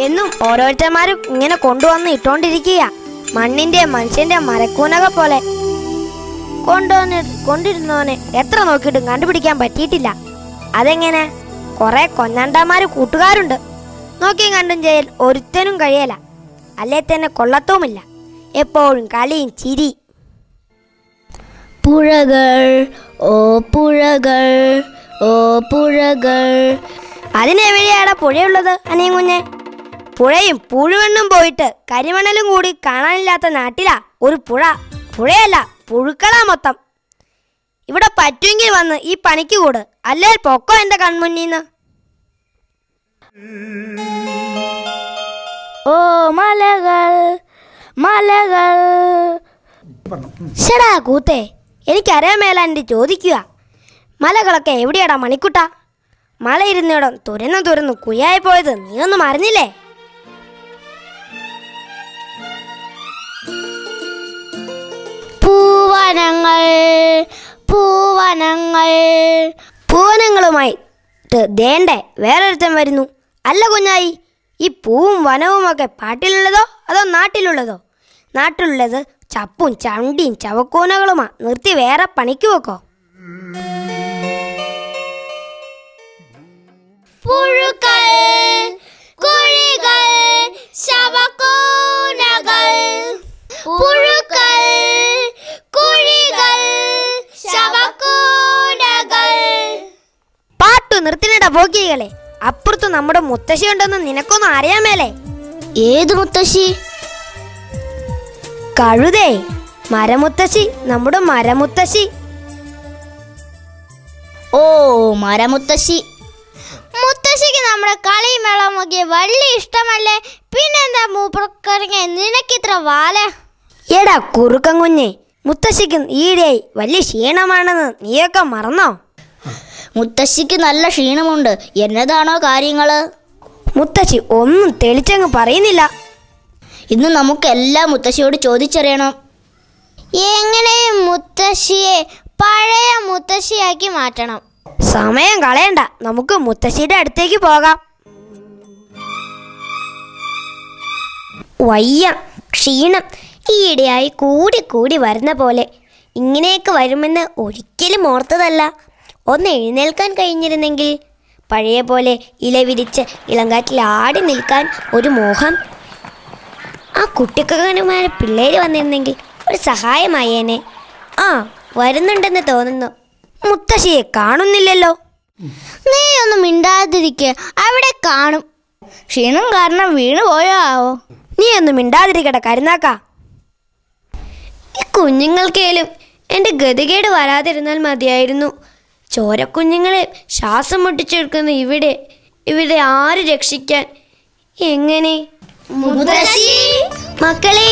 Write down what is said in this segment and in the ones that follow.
എന്നും ഓരോരുത്തന്മാരും ഇങ്ങനെ കൊണ്ടുവന്ന് ഇട്ടോണ്ടിരിക്കുക. മണ്ണിന്റെ മനുഷ്യന്റെ മരക്കൂനക പോലെ കൊണ്ടിരുന്നവനെ എത്ര നോക്കിയിട്ടും കണ്ടുപിടിക്കാൻ പറ്റിയിട്ടില്ല. അതെങ്ങനെ? കുറെ കൊഞ്ഞാണ്ടന്മാര് കൂട്ടുകാരുണ്ട്. നോക്കിയും കണ്ടും ചെയ്യൽ ഒരുത്തനും കഴിയല. അല്ലേ തന്നെ കൊള്ളത്തുമില്ല. എപ്പോഴും കളിയും ചിരി. പുഴകൾ ഓ പുഴകൾ ഓ പുഴകൾ. അതിനെവിടെയാടാ പുഴയുള്ളത് അനിയൻ കുഞ്ഞെ? പുഴയും പുഴുവെണ്ണും പോയിട്ട് കരിമണലും കൂടി കാണാനില്ലാത്ത നാട്ടിലാ ഒരു പുഴ. പുഴയല്ല, പുഴുക്കളാ മൊത്തം. ഇവിടെ പറ്റുമെങ്കിൽ വന്ന് ഈ പണിക്ക് കൂട്, അല്ലേ പൊക്കോ എന്റെ കൺമുന്നീന്ന്. ഓ മലകൾ മലകൾ. ശടാ കൂത്തേ, എനിക്കറിയാൻ മേലാൻ്റെ ചോദിക്കുക. മലകളൊക്കെ എവിടെയാടാ മണിക്കുട്ട? മല ഇരുന്നിടം തുരന്നു കുയ്യായി പോയത് നീ ഒന്നും അറിഞ്ഞില്ലേ? പൂവനങ്ങൾ പൂവനങ്ങൾ. പൂവനങ്ങളുമായി ദേണ്ടേ വേറൊരുത്തൻ വരുന്നു. അല്ല കുഞ്ഞായി, ഈ പൂവും വനവുമൊക്കെ പാട്ടിലുള്ളതോ അതോ നാട്ടിലുള്ളതോ? നാട്ടിലുള്ളത് ചപ്പും ചണ്ടിയും ചവക്കൂനകളുമാ. നിർത്തി വേറെ പണിക്ക് വെക്കോ. പുഴുക്കൾ കുഴികൾ ശവക്കൂനകൾ. പുഴുക്കൾ കുഴികൾ ശവക്കൂനകൾ. പാട്ടു നിർത്തിനിട പോക്കികളെ. അപ്പുറത്ത് നമ്മുടെ മുത്തശ്ശി ഉണ്ടെന്ന് നിനക്കൊന്നും അറിയാമേലേ? ഏത് മുത്തശ്ശി? കഴുതേ, മരമുത്തശ്ശി, നമ്മുടെ മരമുത്തശ്ശി. ഓ മരമുത്തശ്ശി. മുത്തശ്ശിക്ക് നമ്മുടെ കളിയും മേളമൊക്കെ വലിയ ഇഷ്ടമല്ലേ? പിന്നെന്താ മൂപ്പറക്കറിഞ്ഞ നിനക്കിത്ര വാല? എടാ കുറുക്കൻ കുഞ്ഞെ, മുത്തശ്ശിക്ക് ഈടെയായി വലിയ ക്ഷീണമാണെന്ന് നീയൊക്കെ മറന്നോ? മുത്തശ്ശിക്ക് നല്ല ക്ഷീണമുണ്ട്. എന്നതാണോ കാര്യങ്ങള്? മുത്തശ്ശി ഒന്നും തെളിച്ചങ്ങ് പറയുന്നില്ല. ഇന്ന് നമുക്കെല്ലാം മുത്തശ്ശിയോട് ചോദിച്ചറിയണം. എങ്ങനെയും മുത്തശ്ശിയെ പഴയ മുത്തശ്ശിയാക്കി മാറ്റണം. സമയം കളയണ്ട, നമുക്ക് മുത്തശ്ശിയുടെ അടുത്തേക്ക് പോകാം. വയ്യ, ക്ഷീണം ഈയിടെയായി കൂടി വരുന്ന പോലെ. ഇങ്ങനെയൊക്കെ വരുമെന്ന് ഒരിക്കലും ഓർത്തതല്ല. ഒന്ന് എഴുന്നേൽക്കാൻ കഴിഞ്ഞിരുന്നെങ്കിൽ. പഴയ പോലെ ഇല വിരിച്ച് ഇളങ്കാറ്റിൽ ആടി നിൽക്കാൻ ഒരു മോഹം. ആ കുട്ടിക്കന്മാരെ പിള്ളേര് വന്നിരുന്നെങ്കിൽ ഒരു സഹായമായേനെ. ആ വരുന്നുണ്ടെന്ന് തോന്നുന്നു. മുത്തശ്ശിയെ കാണുന്നില്ലല്ലോ. നീ ഒന്നും മിണ്ടാതിരിക്കുക, അവിടെ കാണും. ക്ഷീണം കാരണം വീണു പോയോ ആവോ? നീ ഒന്നും മിണ്ടാതിരിക്കട്ടെ കരുനാക്ക. ഈ കുഞ്ഞുങ്ങൾക്കേലും എൻ്റെ ഗതികേട് വരാതിരുന്നാൽ മതിയായിരുന്നു. ചോരക്കുഞ്ഞുങ്ങളെ ശ്വാസം മുട്ടിച്ചെടുക്കുന്ന ഇവിടെ ആര് രക്ഷിക്കാൻ? എങ്ങനെ? മക്കളെ,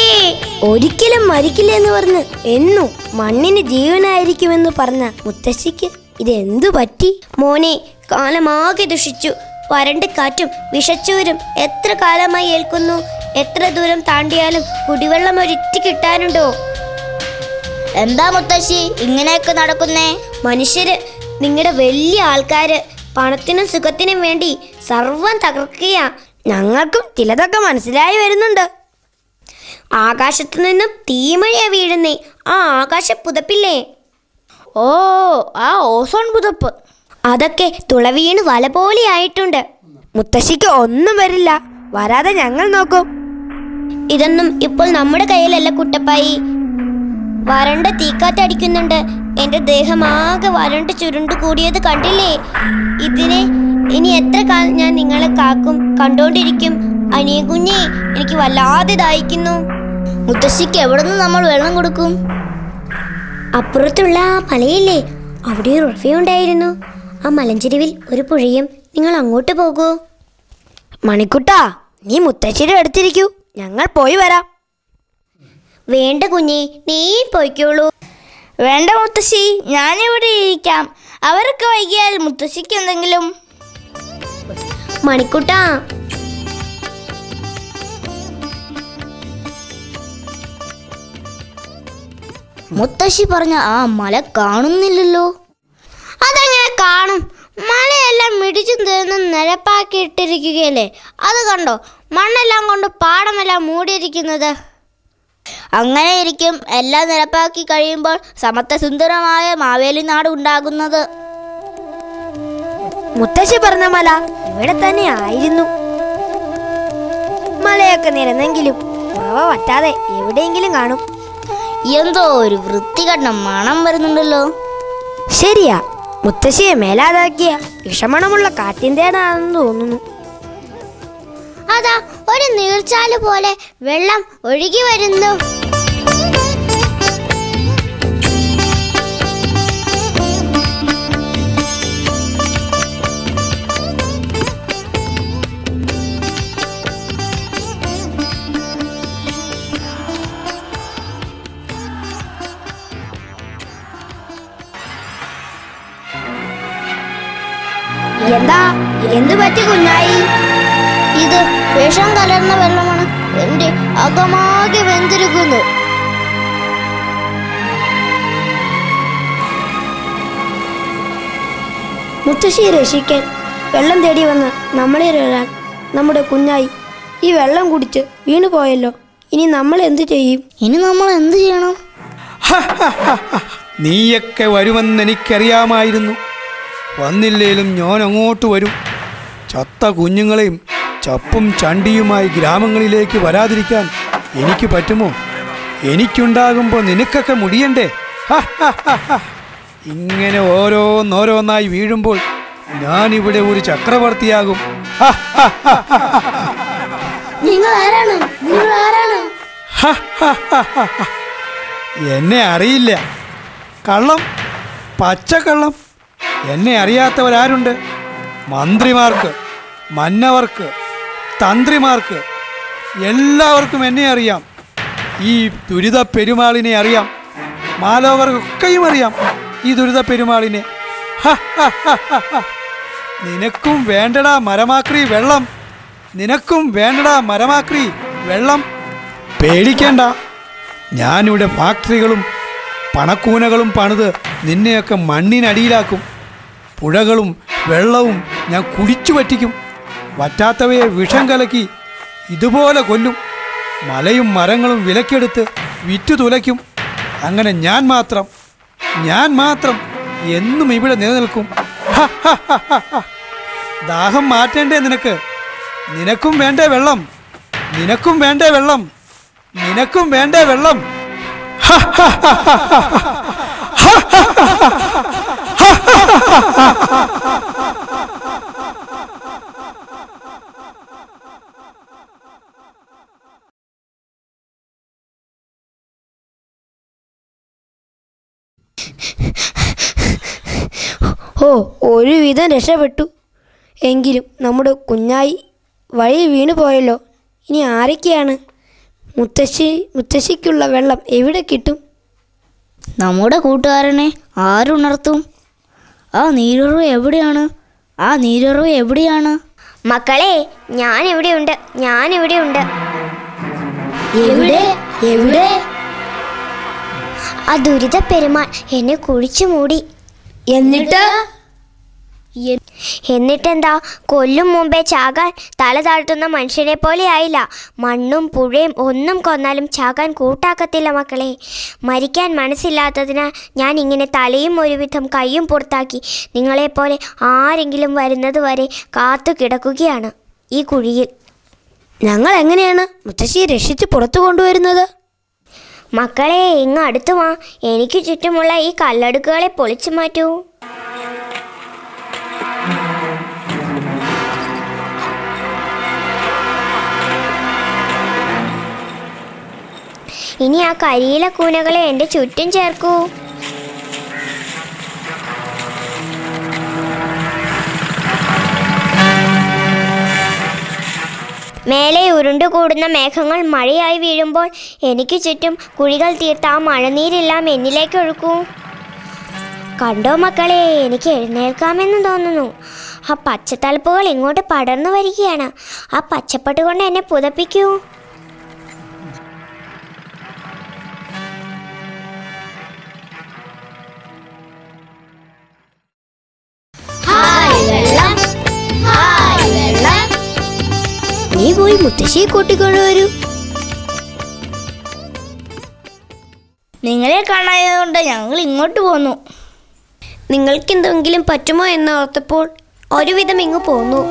ഒരിക്കലും മരിക്കില്ലെന്ന് പറഞ്ഞ് എന്നും മണ്ണിന് ജീവനായിരിക്കുമെന്ന് പറഞ്ഞ മുത്തശ്ശിക്ക് ഇതെന്തു പറ്റി? മോനെ, കാലമാകെ ദുഷിച്ചു. വരണ്ട കാറ്റും വിഷച്ചൂരും എത്ര കാലമായി ഏൽക്കുന്നു. എത്ര ദൂരം താണ്ടിയാലും കുടിവെള്ളം ഒരിറ്റ് കിട്ടാനുണ്ടോ? എന്താ മുത്തശ്ശി ഇങ്ങനെയൊക്കെ നടക്കുന്നേ? മനുഷ്യര്, നിങ്ങളുടെ വലിയ ആൾക്കാര് പണത്തിനും സുഖത്തിനും വേണ്ടി സർവം തകർക്കുക. ഞങ്ങൾക്കും ചിലതൊക്കെ മനസ്സിലായി വരുന്നുണ്ട്. ആകാശത്തു നിന്നും തീമഴയാ വീഴുന്നേ. ആ ആകാശ പുതപ്പില്ലേ? ഓ, ആ ഓസോൺ പുതപ്പ്. അതൊക്കെ തുളവീണ് വല പോലെ ആയിട്ടുണ്ട്. മുത്തശ്ശിക്ക് ഒന്നും വരില്ല. വരാതെ ഞങ്ങൾ നോക്കും. ഇതൊന്നും ഇപ്പോൾ നമ്മുടെ കയ്യിലല്ല കുട്ടപ്പായി. വരണ്ട തീക്കാത്തടിക്കുന്നുണ്ട്. എന്റെ ദേഹമാകെ വരണ്ട് ചുരുണ്ടു കൂടിയത് കണ്ടില്ലേ? ഇതിനെ ഇനി എത്ര കാലം ഞാൻ നിങ്ങളെ കാക്കും, കണ്ടോണ്ടിരിക്കും? അനിയ കുഞ്ഞേ, എനിക്ക് വല്ലാതെ ദാഹിക്കുന്നു. മുത്തശ്ശിക്ക് എവിടെ നിന്ന് നമ്മൾ വെള്ളം കൊടുക്കും? അപ്പുറത്തുള്ള ആ മലയില്ലേ, അവിടെ ഒരു ഉറവയുണ്ടായിരുന്നു. ആ മലഞ്ചെരുവിൽ ഒരു പുഴയും. നിങ്ങൾ അങ്ങോട്ട് പോകൂ. മണിക്കുട്ടാ, നീ മുത്തശ്ശിയുടെ അടുത്തിരിക്കൂ, ഞങ്ങൾ പോയി വരാം. വേണ്ട കുഞ്ഞേ, നീ പോയിക്കോളൂ. വേണ്ട മുത്തശ്ശി, ഞാനിവിടെ ഇരിക്കാം. അവരൊക്കെ വൈകിയാൽ മുത്തശ്ശിക്ക് എന്തെങ്കിലും. മണിക്കുട്ടാ, മുത്തശ്ശി പറഞ്ഞ ആ മല കാണുന്നില്ലല്ലോ. അതെങ്ങനെ കാണും? മലയെല്ലാം മിടിച്ചു തീർന്ന് നിരപ്പാക്കിയിട്ടിരിക്കുകയല്ലേ. അത് കണ്ടോ? മണ്ണെല്ലാം കൊണ്ട് പാടമെല്ലാം മൂടിയിരിക്കുന്നത്? അങ്ങനെ ഇരിക്കും എല്ലാം നിരപ്പാക്കി കഴിയുമ്പോൾ സമത്വസുന്ദരമായ മാവേലി നാട് ഉണ്ടാകുന്നത്. മുത്തശ്ശി പറഞ്ഞ മല ഇവിടെ തന്നെ ആയിരുന്നു. മലയൊക്കെ നിരന്നെങ്കിലും ഉറവ വറ്റാതെ എവിടെയെങ്കിലും കാണും. എന്തോ ഒരു വൃത്തികെട്ട മണം വരുന്നുണ്ടല്ലോ. ശരിയാ, മുത്തശ്ശിയെ മേലാതാക്കിയ വിഷമണമുള്ള കാറ്റിൻ്റെതാണെന്ന് തോന്നുന്നു. അതാ ഒരു നീർച്ചാല് പോലെ വെള്ളം ഒഴുകി വരുന്നു. എന്താ, എന്തു പറ്റി കുഞ്ഞായി? ഇത് വിഷം കലർന്ന വെള്ളമാണ്. എന്റെ അകമാകെ വെന്തിരിക്കുന്നു. മുത്തശ്ശിയെ രക്ഷിക്കാൻ വെള്ളം തേടി വന്ന നമ്മളിലൊരാൾ, നമ്മുടെ കുഞ്ഞായി, ഈ വെള്ളം കുടിച്ച് വീണു പോയല്ലോ. ഇനി നമ്മൾ എന്തു ചെയ്യും? ഇനി നമ്മൾ എന്ത് ചെയ്യണം? നീയൊക്കെ വരുമെന്ന് എനിക്കറിയാമായിരുന്നു. വന്നില്ലേലും ഞാൻ അങ്ങോട്ട് വരും. ചത്ത കുഞ്ഞുങ്ങളെയും ചപ്പും ചണ്ടിയുമായി ഗ്രാമങ്ങളിലേക്ക് വരാതിരിക്കാൻ എനിക്ക് പറ്റുമോ? എനിക്കുണ്ടാകുമ്പോൾ നിനക്കൊക്കെ മുടിയണ്ടേ? ഇങ്ങനെ ഓരോന്നോരോന്നായി വീഴുമ്പോൾ ഞാനിവിടെ ഒരു ചക്രവർത്തിയാകും. എന്നെ അറിയില്ല. കള്ളം, പച്ചക്കള്ളം. എന്നെ അറിയാത്തവരാരുണ്ട്? മന്ത്രിമാർക്ക്, മന്നവർക്ക്, തന്ത്രിമാർക്ക് എല്ലാവർക്കും എന്നെ അറിയാം. ഈ ദുരിത പെരുമാളിനെ അറിയാം. മാലോകർക്കൊക്കെയും അറിയാം ഈ ദുരിത പെരുമാളിനെ. നിനക്കും വേണ്ടടാ മരമാക്രി വെള്ളം, നിനക്കും വേണ്ടടാ മരമാക്രി വെള്ളം. പേടിക്കേണ്ട, ഞാനിവിടെ ഫാക്ടറികളും പണക്കൂനകളും പണിത് നിന്നെയൊക്കെ മണ്ണിനടിയിലാക്കും. പുഴകളും വെള്ളവും ഞാൻ കുടിച്ചു വറ്റിക്കും. വറ്റാത്തവയെ വിഷം കലക്കി ഇതുപോലെ കൊല്ലും. മലയും മരങ്ങളും വിലക്കെടുത്ത് വിറ്റു തുലയ്ക്കും. അങ്ങനെ ഞാൻ മാത്രം എന്നും ഇവിടെ നിലനിൽക്കും. ദാഹം മാറ്റേണ്ടേ നിനക്ക്? നിനക്കും വേണ്ടേ വെള്ളം? നിനക്കും വേണ്ടേ വെള്ളം? നിനക്കും വേണ്ടേ വെള്ളം? ഓ, ഒരുവിധം രക്ഷപ്പെട്ടു. എങ്കിലും നമ്മുടെ കുഞ്ഞായി വഴി വീണു പോയല്ലോ. ഇനി ആരൊക്കെയാണ്? മുത്തശ്ശിക്കുള്ള വെള്ളം എവിടെ കിട്ടും? നമ്മുടെ കൂട്ടുകാരനെ ആരുണർത്തും? ആ നീരുറവ് എവിടെയാണ്? മക്കളെ, ഞാനിവിടെയുണ്ട്. എവിടെ? ആ ദുരിത പെരുമാൾ എന്നെ കുഴിച്ചു മൂടി. എന്നിട്ടെന്താ, കൊല്ലും മുമ്പേ ചാകാൻ തല താഴ്ത്തുന്ന മനുഷ്യനെ പോലെ ആയില്ല. മണ്ണും പുഴയും ഒന്നും കൊന്നാലും ചാകാൻ കൂട്ടാക്കത്തില്ല മക്കളെ. മരിക്കാൻ മനസ്സില്ലാത്തതിനാൽ ഞാൻ ഇങ്ങനെ തലയും ഒരുവിധം കൈയും പുറത്താക്കി നിങ്ങളെപ്പോലെ ആരെങ്കിലും വരുന്നത് വരെ കാത്തു കിടക്കുകയാണ് ഈ കുഴിയിൽ. ഞങ്ങൾ എങ്ങനെയാണ് മുത്തശ്ശിയെ രക്ഷിച്ച് പുറത്തു കൊണ്ടുവരുന്നത്? മക്കളെ, ഇങ്ങ് അടുത്തു വാ. എനിക്ക് ചുറ്റുമുള്ള ഈ കല്ലടുക്കുകളെ പൊളിച്ചു മാറ്റൂ. ഇനി ആ കരിയില കൂനകളെ എൻ്റെ ചുറ്റും ചേർക്കൂ. മേലെ ഉരുണ്ടുകൂടുന്ന മേഘങ്ങൾ മഴയായി വീഴുമ്പോൾ എനിക്ക് ചുറ്റും കുഴികൾ തീർത്ത ആ മഴനീരെല്ലാം എന്നിലേക്ക് ഒഴുക്കൂ. കണ്ടോ മക്കളെ, എനിക്ക് എഴുന്നേൽക്കാമെന്ന് തോന്നുന്നു. ആ പച്ചത്തലപ്പുകൾ ഇങ്ങോട്ട് പടർന്നു വരികയാണ്. ആ പച്ചപ്പട്ട് കൊണ്ട് എന്നെ പുതപ്പിക്കൂ. നീ പോയി മുത്തശ്ശിയെ കൂട്ടിക്കൊണ്ടുവരൂ. നിങ്ങളെ കാണായതുകൊണ്ട് ഞങ്ങൾ ഇങ്ങോട്ട് പോന്നു. നിങ്ങൾക്ക് എന്തെങ്കിലും പറ്റുമോ എന്ന് ഓർത്തപ്പോൾ ഒരുവിധം ഇങ്ങ് പോന്നു.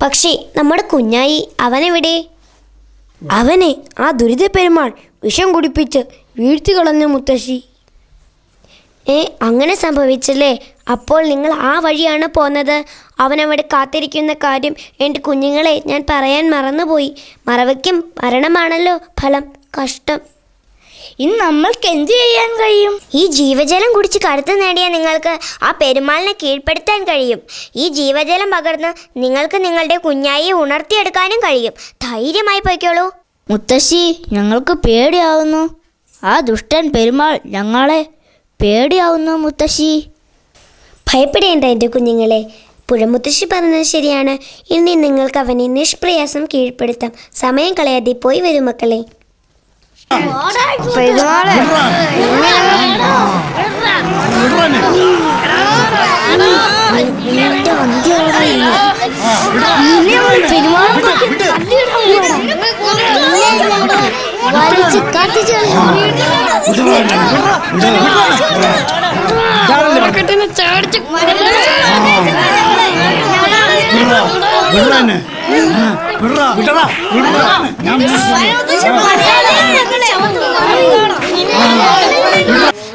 പക്ഷേ നമ്മുടെ കുഞ്ഞായി അവനെവിടെ? അവനെ ആ ദുരിത പെരുമാൾ വിഷം കുടിപ്പിച്ച് വീഴ്ത്തി കളഞ്ഞു മുത്തശ്ശി. അങ്ങനെ സംഭവിച്ചല്ലേ? അപ്പോൾ നിങ്ങൾ ആ വഴിയാണ് പോന്നത്. അവനവിടെ കാത്തിരിക്കുന്ന കാര്യം എൻ്റെ കുഞ്ഞുങ്ങളെ ഞാൻ പറയാൻ മറന്നുപോയി. മറവയ്ക്കും മരണമാണല്ലോ ഫലം. കഷ്ടം. ഇന്ന് നമ്മൾക്ക് എന്ത് ചെയ്യാൻ കഴിയും? ഈ ജീവജലം കുടിച്ച് കരുത്ത് നേടിയ നിങ്ങൾക്ക് ആ പെരുമാളിനെ കീഴ്പ്പെടുത്താൻ കഴിയും. ഈ ജീവജലം പകർന്ന് നിങ്ങൾക്ക് നിങ്ങളുടെ കുഞ്ഞായി ഉണർത്തിയെടുക്കാനും കഴിയും. ധൈര്യമായി പോയിക്കോളൂ. മുത്തശ്ശി, ഞങ്ങൾക്ക് പേടിയാവുന്നു. ആ ദുഷ്ടൻ പെരുമാൾ ഞങ്ങളെ പേടിയാവുന്നു മുത്തശ്ശി. ഭയപ്പെടേണ്ട എൻ്റെ കുഞ്ഞുങ്ങളെ. പുഴമുത്തശ്ശി പറഞ്ഞത് ശരിയാണ്. ഇനി നിങ്ങൾക്ക് അവനെ നിഷ്പ്രയാസം കീഴ്പ്പെടുത്താം. സമയം കളയാതെ പോയി വരും മക്കളെ.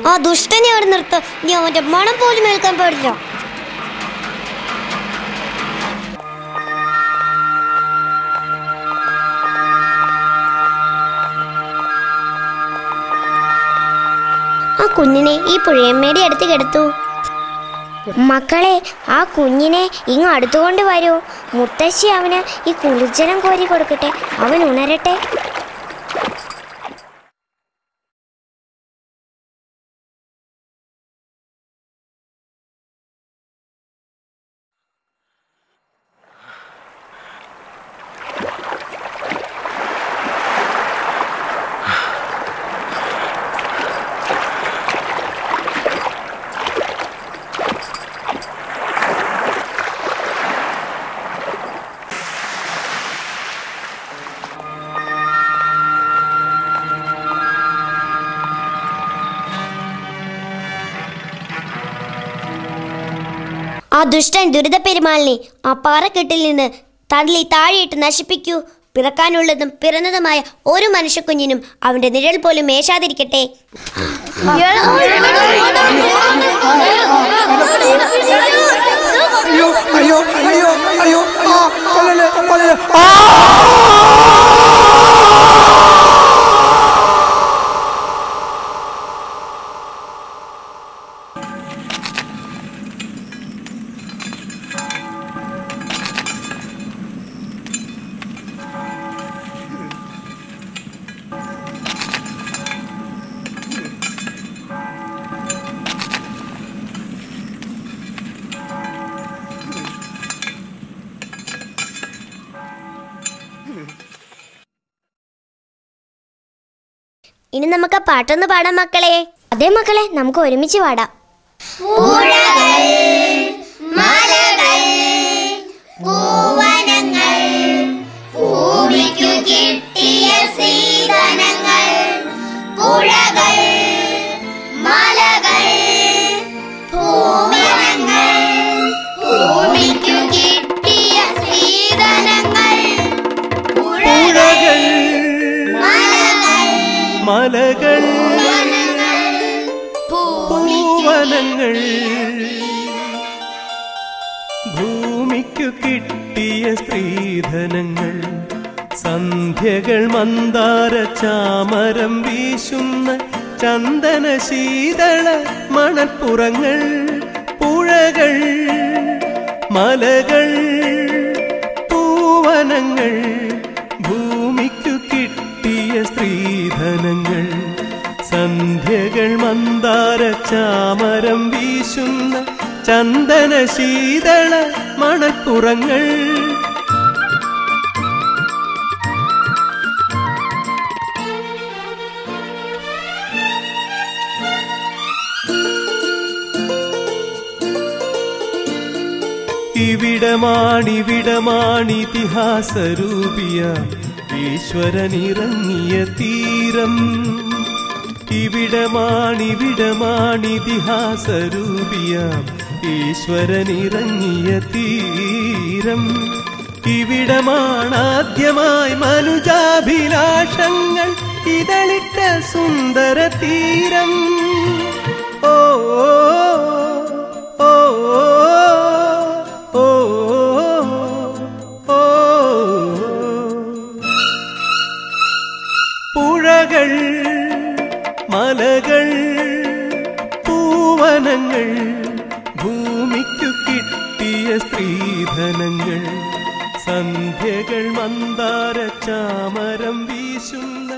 ആ ദുഷ്ടനെ അവിടെ നിർത്ത. നീ അവന്റെ മണം പോലും ഏൽക്കാൻ പാടില്ല. ആ കുഞ്ഞിനെ ഈ പുഴയമ്മയുടെ അടുത്ത് കിടത്തു. മക്കളെ, ആ കുഞ്ഞിനെ ഇങ്ങ് അടുത്തുകൊണ്ട് വരൂ. മുത്തശ്ശി അവന് ഈ കുളിജലം കോരി കൊടുക്കട്ടെ. അവൻ ഉണരട്ടെ. ആ ദുഷ്ടൻ ദുരിത പെരുമാളിനെ ആ പാറക്കെട്ടിൽ നിന്ന് തള്ളി താഴെയിട്ട് നശിപ്പിക്കൂ. പിറക്കാനുള്ളതും പിറന്നതുമായ ഒരു മനുഷ്യക്കുഞ്ഞിനും അവന്റെ നിഴൽ പോലും മേശാതിരിക്കട്ടെ. ഇനി നമുക്ക് പാട്ടൊന്ന് പാടാം മക്കളെ. അതേ മക്കളെ, നമുക്ക് ഒരുമിച്ച് പാടാം. മലകൾ, പൂവനങ്ങൾ, ഭൂമിക്കു കിട്ടിയ സ്ത്രീധനങ്ങൾ, സന്ധ്യകൾ മന്ദാര ചാമരം വീശുന്ന ചന്ദന ശീതള മണൽപ്പുറങ്ങൾ, പുഴകൾ, മലകൾ, പൂവനങ്ങൾ, ഭൂമിക്കു കിട്ടിയ സ്ത്രീധനങ്ങൾ, സന്ധ്യകൾ മന്ദാര ചാമരം വീശുന്ന ചന്ദന ശീതള മണപ്പുറങ്ങൾ. ഇവിടമാണിതിഹാസരൂപിയ ഈശ്വരനിറങ്ങിയ തീരം. ഇവിടമാണിതിഹാസരൂപിയ ഈശ്വരനിറങ്ങിയ തീരം. ഇവിടമാണാദ്യമായി മനുജാഭിലാഷങ്ങൾ ഇതളിട്ട സുന്ദര തീരം. ഓ ഓ ഓ പുഴകൾ, മലകൾ, പൂവനങ്ങൾ, ഭൂമിക്കു കിട്ടിയ സ്ത്രീധനങ്ങൾ. സന്ധ്യകൾ മന്ദാര ചാമരം വീശുന്ന